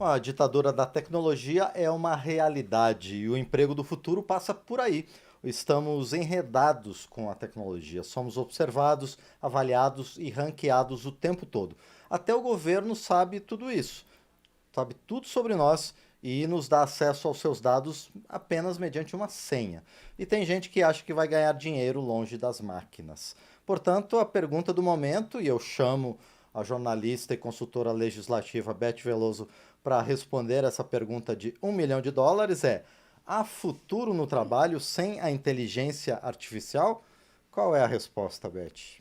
A ditadura da tecnologia é uma realidade e o emprego do futuro passa por aí. Estamos enredados com a tecnologia, somos observados, avaliados e ranqueados o tempo todo. Até o governo sabe tudo isso, sabe tudo sobre nós e nos dá acesso aos seus dados apenas mediante uma senha. E tem gente que acha que vai ganhar dinheiro longe das máquinas. Portanto, a pergunta do momento, e eu chamo a jornalista e consultora legislativa Beth Veloso para responder essa pergunta de US$ 1 milhão, é: há futuro no trabalho sem a inteligência artificial? Qual é a resposta, Beth?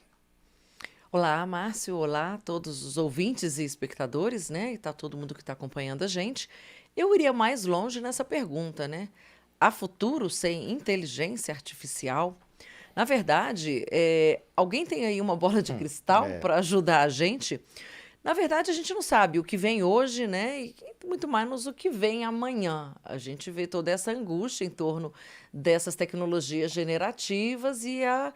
Olá, Márcio. Olá a todos os ouvintes e espectadores, né? E tá todo mundo que está acompanhando a gente. Eu iria mais longe nessa pergunta, né? Há futuro sem inteligência artificial? Na verdade, alguém tem aí uma bola de cristal É, para ajudar a gente? Na verdade, a gente não sabe o que vem hoje, né? E muito menos o que vem amanhã. A gente vê toda essa angústia em torno dessas tecnologias generativas e a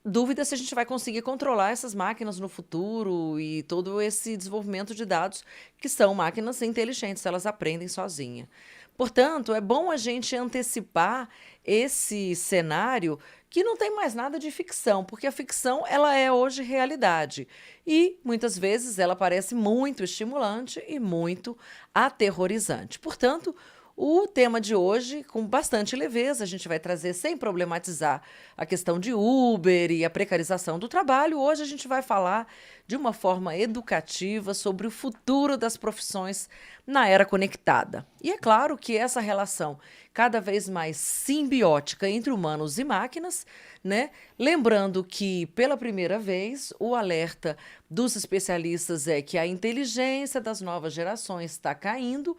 dúvida se a gente vai conseguir controlar essas máquinas no futuro e todo esse desenvolvimento de dados, que são máquinas inteligentes, elas aprendem sozinha. Portanto, é bom a gente antecipar esse cenário que não tem mais nada de ficção, porque a ficção ela é hoje realidade e muitas vezes ela parece muito estimulante e muito aterrorizante. Portanto, o tema de hoje, com bastante leveza, a gente vai trazer sem problematizar a questão de Uber e a precarização do trabalho. Hoje a gente vai falar de uma forma educativa sobre o futuro das profissões na era conectada. E é claro que essa relação cada vez mais simbiótica entre humanos e máquinas, né? Lembrando que, pela primeira vez, o alerta dos especialistas é que a inteligência das novas gerações está caindo,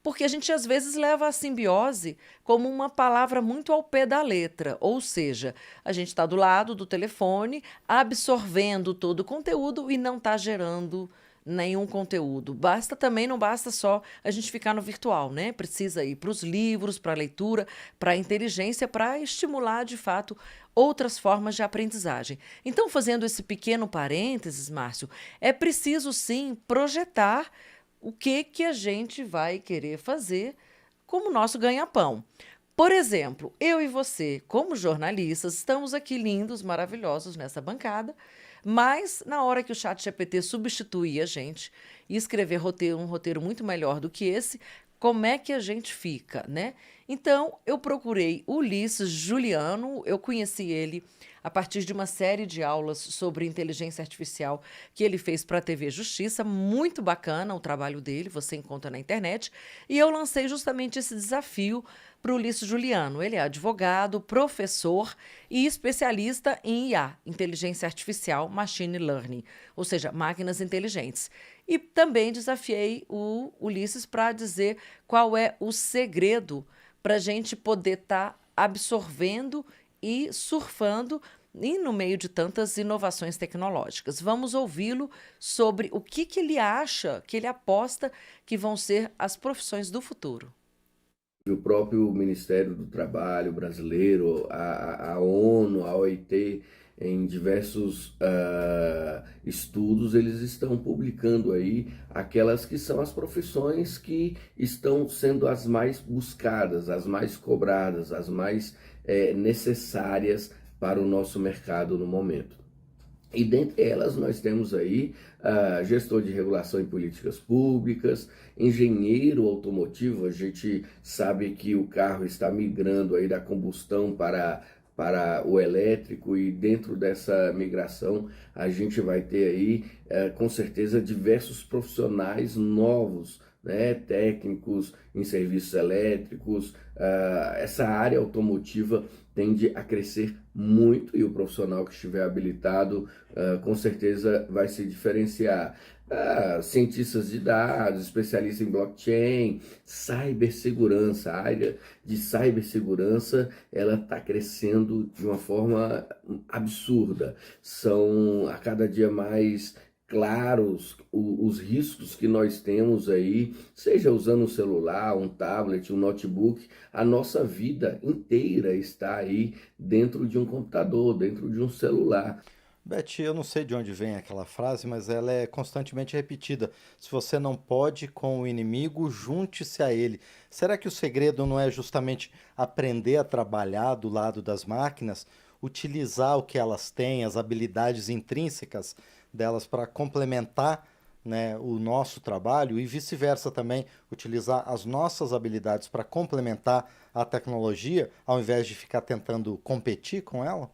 porque a gente às vezes leva a simbiose como uma palavra muito ao pé da letra, ou seja, a gente está do lado do telefone, absorvendo todo o conteúdo e não está gerando nenhum conteúdo. Basta também, não basta só a gente ficar no virtual, né? Precisa ir para os livros, para a leitura, para a inteligência, para estimular de fato outras formas de aprendizagem. Então, fazendo esse pequeno parênteses, Márcio, é preciso sim projetar o que que a gente vai querer fazer como nosso ganha-pão. Por exemplo, eu e você, como jornalistas, estamos aqui lindos, maravilhosos nessa bancada, mas na hora que o chat GPT substituir a gente e escrever um roteiro muito melhor do que esse, como é que a gente fica, né? Então, eu procurei Ulisses Juliano, eu conheci ele a partir de uma série de aulas sobre inteligência artificial que ele fez para a TV Justiça, muito bacana o trabalho dele, você encontra na internet, e eu lancei justamente esse desafio para o Ulisses Juliano. Ele é advogado, professor e especialista em IA, inteligência artificial, machine learning, ou seja, máquinas inteligentes. E também desafiei o Ulisses para dizer qual é o segredo para a gente poder estar absorvendo e surfando e no meio de tantas inovações tecnológicas. Vamos ouvi-lo sobre o que ele acha, que ele aposta que vão ser as profissões do futuro. O próprio Ministério do Trabalho brasileiro, a ONU, a OIT, em diversos estudos, eles estão publicando aí aquelas que são as profissões que estão sendo as mais buscadas, as mais cobradas, as mais necessárias para o nosso mercado no momento. E dentre elas nós temos aí gestor de regulação e políticas públicas, engenheiro automotivo. A gente sabe que o carro está migrando aí da combustão para o elétrico, e dentro dessa migração a gente vai ter aí com certeza diversos profissionais novos, né, técnicos em serviços elétricos. Essa área automotiva tende a crescer muito, e o profissional que estiver habilitado com certeza vai se diferenciar. Cientistas de dados, especialistas em blockchain, cibersegurança. A área de cibersegurança ela está crescendo de uma forma absurda. São a cada dia mais claros os riscos que nós temos aí, seja usando um celular, um tablet, um notebook. A nossa vida inteira está aí dentro de um computador, dentro de um celular. Beth, eu não sei de onde vem aquela frase, mas ela é constantemente repetida. Se você não pode com o inimigo, junte-se a ele. Será que o segredo não é justamente aprender a trabalhar do lado das máquinas, utilizar o que elas têm, as habilidades intrínsecas delas para complementar, né, o nosso trabalho e vice-versa também, utilizar as nossas habilidades para complementar a tecnologia, ao invés de ficar tentando competir com ela?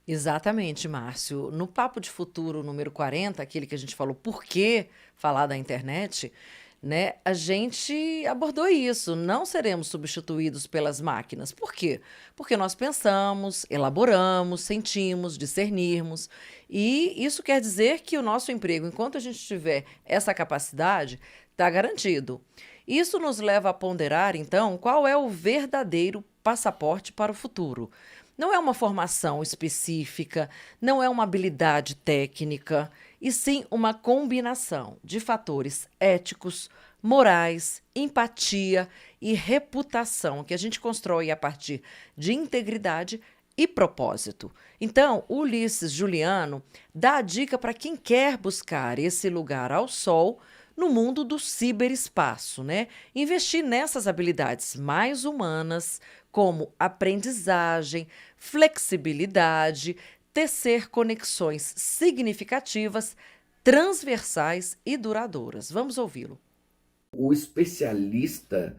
Exatamente, Márcio. No Papo de Futuro número 40, aquele que a gente falou por que falar da internet, né? A gente abordou isso. Não seremos substituídos pelas máquinas. Por quê? Porque nós pensamos, elaboramos, sentimos, discernirmos. E isso quer dizer que o nosso emprego, enquanto a gente tiver essa capacidade, está garantido. Isso nos leva a ponderar, então, qual é o verdadeiro passaporte para o futuro. Não é uma formação específica, não é uma habilidade técnica, e sim uma combinação de fatores éticos, morais, empatia e reputação que a gente constrói a partir de integridade e propósito. Então, Ulisses Juliano dá a dica para quem quer buscar esse lugar ao sol no mundo do ciberespaço, né? Investir nessas habilidades mais humanas, como aprendizagem, flexibilidade, tecer conexões significativas, transversais e duradouras. Vamos ouvi-lo. O especialista,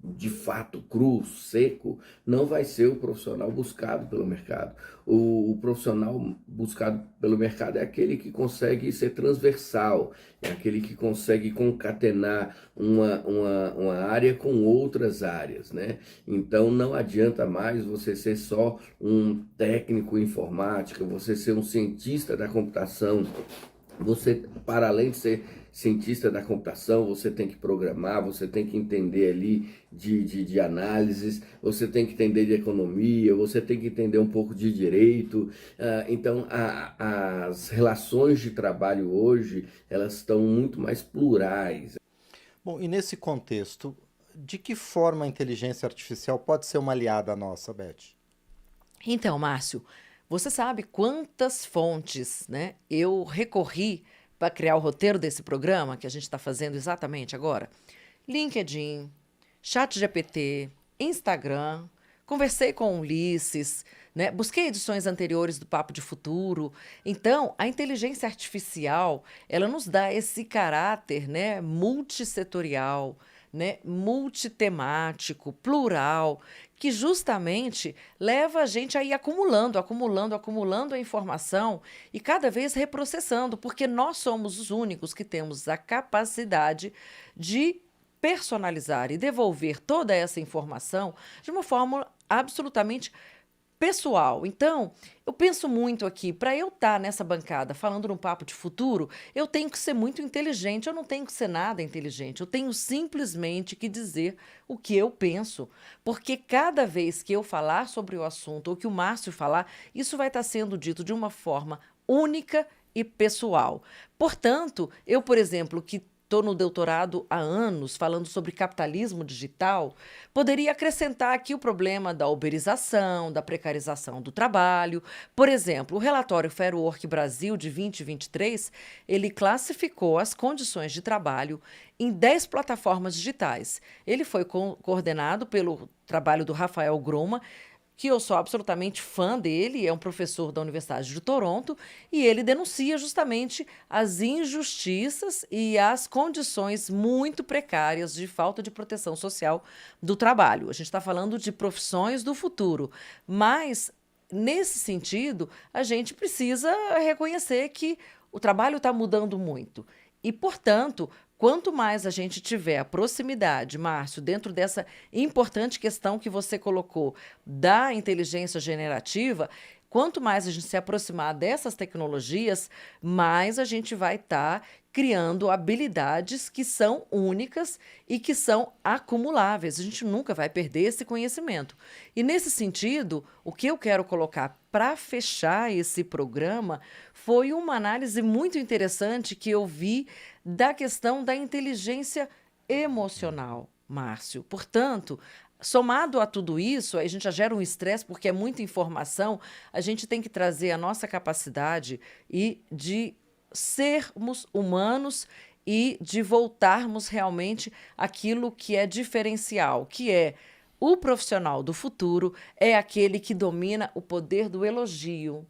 de fato, cru, seco, não vai ser o profissional buscado pelo mercado. O profissional buscado pelo mercado é aquele que consegue ser transversal, é aquele que consegue concatenar uma área com outras áreas, né? Então não adianta mais você ser só um técnico em informática, você ser um cientista da computação. Você, para além de ser cientista da computação, você tem que programar, você tem que entender ali de análises, você tem que entender de economia, você tem que entender um pouco de direito. Então, as relações de trabalho hoje, elas estão muito mais plurais. Bom, e nesse contexto, de que forma a inteligência artificial pode ser uma aliada nossa, Beth? Então, Márcio, você sabe quantas fontes, né, eu recorri para criar o roteiro desse programa que a gente está fazendo exatamente agora? LinkedIn, ChatGPT, Instagram, conversei com o Ulisses, né, busquei edições anteriores do Papo de Futuro. Então, a inteligência artificial, ela nos dá esse caráter, né, multissetorial, né, multitemático, plural, que justamente leva a gente a ir acumulando a informação e cada vez reprocessando, porque nós somos os únicos que temos a capacidade de personalizar e devolver toda essa informação de uma forma absolutamente pessoal. Então, eu penso muito aqui, para eu estar nessa bancada falando num papo de futuro, eu tenho que ser muito inteligente, eu não tenho que ser nada inteligente, eu tenho simplesmente que dizer o que eu penso, porque cada vez que eu falar sobre o assunto, ou que o Márcio falar, isso vai estar sendo dito de uma forma única e pessoal. Portanto, eu, por exemplo, que estou no doutorado há anos falando sobre capitalismo digital, poderia acrescentar aqui o problema da uberização, da precarização do trabalho. Por exemplo, o relatório Fair Work Brasil de 2023, ele classificou as condições de trabalho em 10 plataformas digitais. Ele foi coordenado pelo trabalho do Rafael Groma, que eu sou absolutamente fã dele, é um professor da Universidade de Toronto, e ele denuncia justamente as injustiças e as condições muito precárias de falta de proteção social do trabalho. A gente está falando de profissões do futuro, mas, nesse sentido, a gente precisa reconhecer que o trabalho está mudando muito. E, portanto, quanto mais a gente tiver a proximidade, Márcio, dentro dessa importante questão que você colocou da inteligência generativa, quanto mais a gente se aproximar dessas tecnologias, mais a gente vai estar criando habilidades que são únicas e que são acumuláveis. A gente nunca vai perder esse conhecimento. E, nesse sentido, o que eu quero colocar para fechar esse programa foi uma análise muito interessante que eu vi da questão da inteligência emocional, Márcio. Portanto, Somado a tudo isso, a gente já gera um estresse porque é muita informação, a gente tem que trazer a nossa capacidade e de sermos humanos e de voltarmos realmente àquilo que é diferencial, que é o profissional do futuro é aquele que domina o poder do elogio.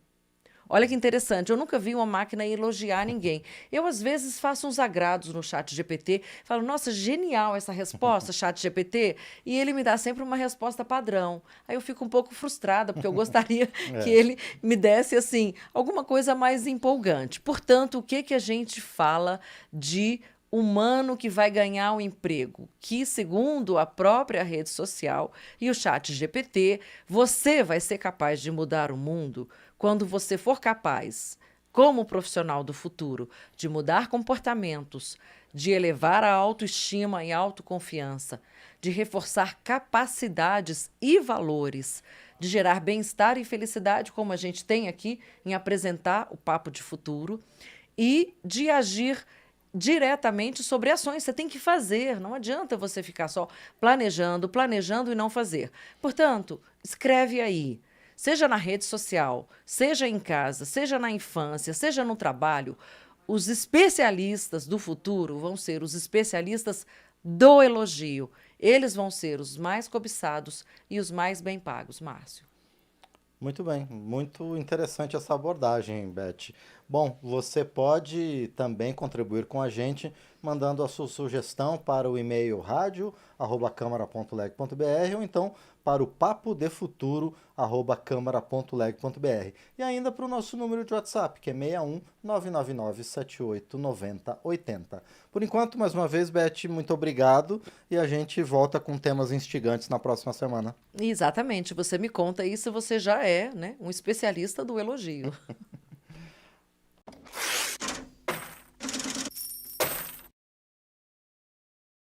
Olha que interessante, eu nunca vi uma máquina elogiar ninguém. Eu, às vezes, faço uns agrados no chat GPT, falo, nossa, genial essa resposta, chat GPT, e ele me dá sempre uma resposta padrão. Aí eu fico um pouco frustrada, porque eu gostaria que É. ele me desse, assim, alguma coisa mais empolgante. Portanto, o que que a gente fala de humano que vai ganhar um emprego? Que, segundo a própria rede social e o chat GPT, você vai ser capaz de mudar o mundo quando você for capaz, como profissional do futuro, de mudar comportamentos, de elevar a autoestima e autoconfiança, de reforçar capacidades e valores, de gerar bem-estar e felicidade, como a gente tem aqui em apresentar o Papo de Futuro, e de agir diretamente sobre ações. Você tem que fazer, não adianta você ficar só planejando, planejando e não fazer. Portanto, escreve aí. Seja na rede social, seja em casa, seja na infância, seja no trabalho, os especialistas do futuro vão ser os especialistas do elogio. Eles vão ser os mais cobiçados e os mais bem pagos, Márcio. Muito bem, muito interessante essa abordagem, Beth. Bom, você pode também contribuir com a gente mandando a sua sugestão para o e-mail radio@câmara.leg.br ou então para o papodefuturo@câmara.leg.br e ainda para o nosso número de WhatsApp, que é 61 999 78 90 80. Por enquanto, mais uma vez, Beth, muito obrigado e a gente volta com temas instigantes na próxima semana. Exatamente, você me conta aí se você já é, né, um especialista do elogio.